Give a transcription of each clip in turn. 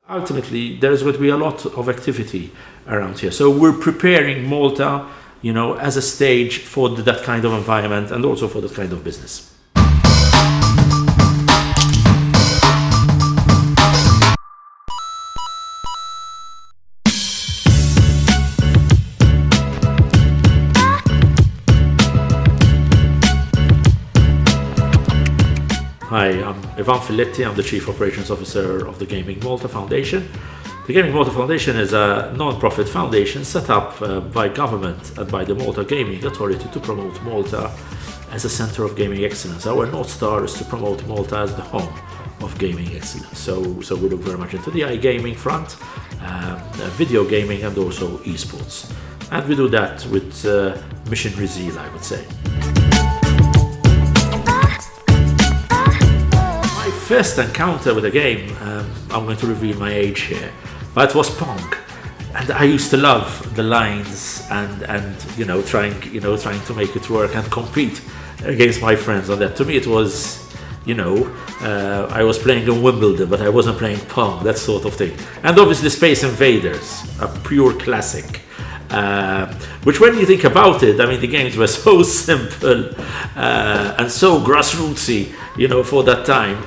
Ultimately, there is going to be a lot of activity around here. So we're preparing Malta, as a stage for that kind of environment and also for that kind of business. Hi, I'm Ivan Filletti. I'm the Chief Operations Officer of the Gaming Malta Foundation. The Gaming Malta Foundation is a non-profit foundation set up by government and by the Malta Gaming Authority to promote Malta as a center of gaming excellence. Our North Star is to promote Malta as the home of gaming excellence. So we look very much into the iGaming front, video gaming and also esports. And we do that with missionary zeal, I would say. First encounter with a game, I'm going to reveal my age here, but it was Pong, and I used to love the lines and trying to make it work and compete against my friends on that. To me, it was, I was playing in Wimbledon, but I wasn't playing Pong, that sort of thing. And obviously, Space Invaders, a pure classic. Which, when you think about it, the games were so simple and so grassrootsy, for that time.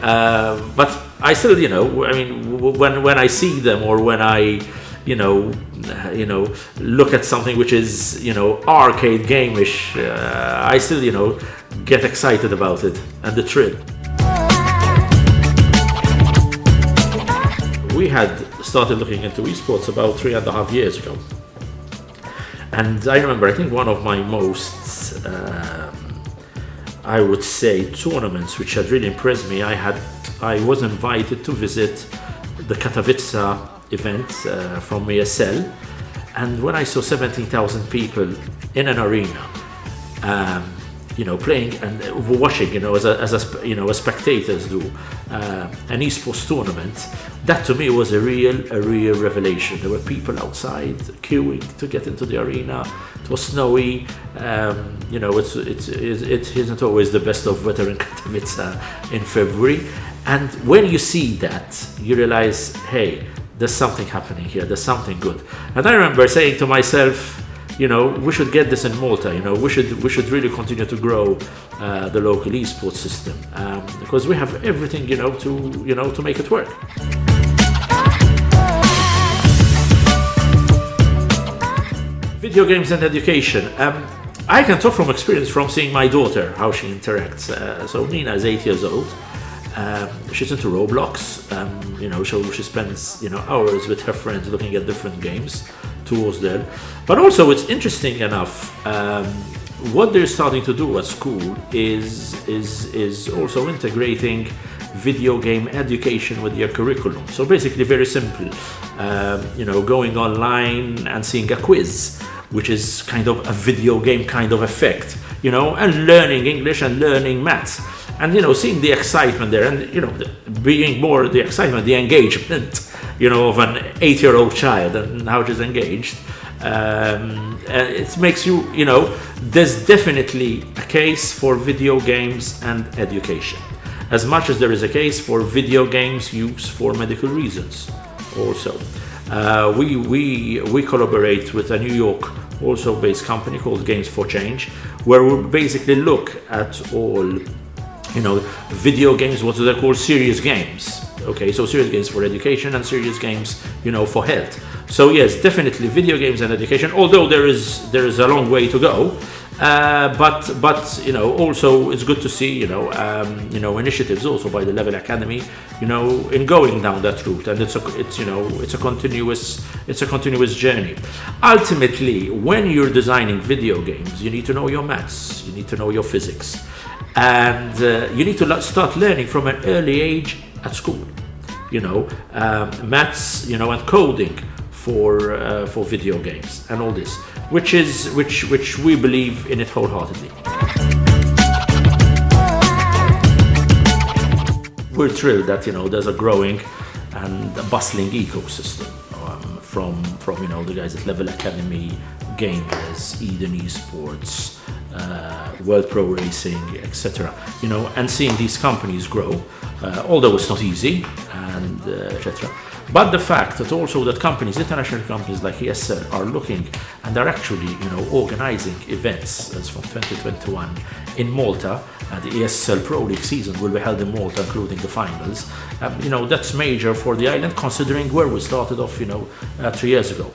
But I still, when I see them or when I, look at something which is, arcade game-ish, I still, get excited about it and the thrill. We had started looking into esports about 3.5 years ago. And I remember, I think one of my most, I would say, tournaments which had really impressed me, I was invited to visit the Katowice event from ESL. And when I saw 17,000 people in an arena, playing and watching, as spectators do, an esports tournament, that to me was a real revelation. There were people outside queuing to get into the arena. It was snowy. It isn't always the best of weather in Katowice in February. And when you see that, you realize, hey, there's something happening here. There's something good. And I remember saying to myself, we should get this in Malta. We should really continue to grow the local esports system because we have everything, to make it work. Video games and education. I can talk from experience from seeing my daughter how she interacts. So Nina is 8 years old. She's into Roblox. So she spends hours with her friends looking at different games. Tools there, but also it's interesting enough. What they're starting to do at school is also integrating video game education with their curriculum. So basically, very simple. Going online and seeing a quiz, which is kind of a video game kind of effect. And learning English and learning maths. And seeing the excitement there, and being more the excitement, the engagement, of an 8-year-old child and how she's engaged, it makes you, there's definitely a case for video games and education, as much as there is a case for video games use for medical reasons. Also, we collaborate with a New York also based company called Games for Change, where we basically look at all. Video games, what they call serious games. Okay, so serious games for education and serious games, for health. So yes, definitely video games and education. Although there is a long way to go, but also it's good to see initiatives also by the Level Academy, in going down that route. And it's a continuous journey. Ultimately, when you're designing video games, you need to know your maths, you need to know your physics. And you need to start learning from an early age at school, maths, and coding for video games and all this, which we believe in it wholeheartedly. We're thrilled that there's a growing and a bustling ecosystem from the guys at Level Academy, Gamers, Eden Esports, World Pro Racing, etc. And seeing these companies grow, although it's not easy, and etc. But the fact that also that companies, international companies like ESL, are looking and they're actually, organizing events as from 2021 in Malta, and the ESL Pro League season will be held in Malta, including the finals. That's major for the island, considering where we started off, 3 years ago.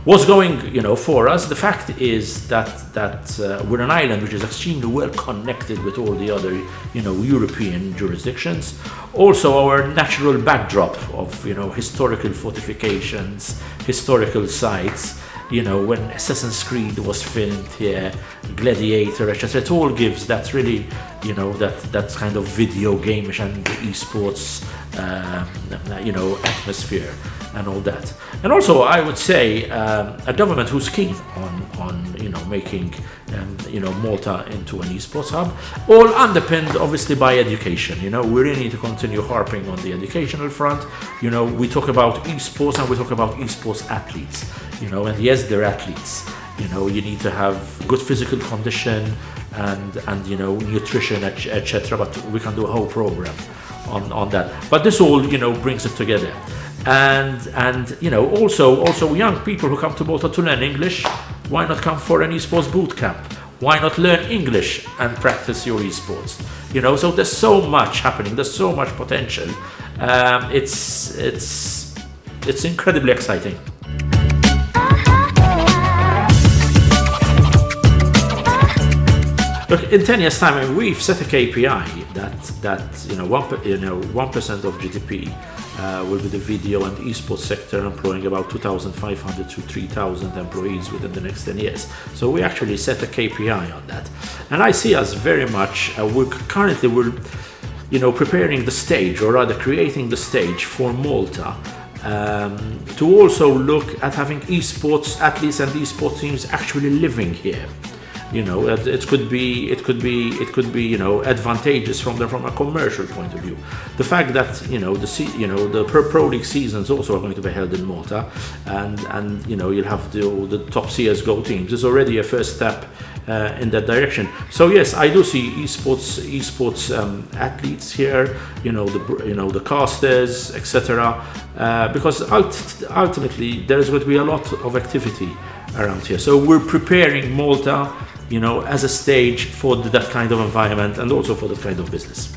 What's going, for us? The fact is that we're an island which is extremely well connected with all the other, European jurisdictions. Also, our natural backdrop of, historical fortifications, historical sites. When Assassin's Creed was filmed here, Gladiator, etc. It all gives that really, that kind of video game-ish and esports, atmosphere and all that. And also, I would say a government who's keen on making, Malta into an esports hub, all underpinned obviously by education. We really need to continue harping on the educational front. We talk about esports and we talk about esports athletes. And yes, they're athletes. You need to have good physical condition and nutrition, etc. But we can do a whole program on that. But this all, brings it together. And also young people who come to Malta to learn English, why not come for an esports boot camp? Why not learn English and practice your esports? So there's so much happening. There's so much potential. It's incredibly exciting. Look, in 10 years' time, we've set a KPI that 1% of GDP will be the video and esports sector, employing about 2,500 to 3,000 employees within the next 10 years. So we actually set a KPI on that, and I see us very much. We're preparing the stage, or rather creating the stage for Malta. To also look at having esports athletes and esports teams actually living here. It could be advantageous from a commercial point of view. The fact that the Pro League seasons also are going to be held in Malta, and you'll have the top CS:GO teams is already a first step in that direction. So yes, I do see esports athletes here, the casters, etc. Because ultimately there is going to be a lot of activity around here. So we're preparing Malta, as a stage for that kind of environment and also for that kind of business.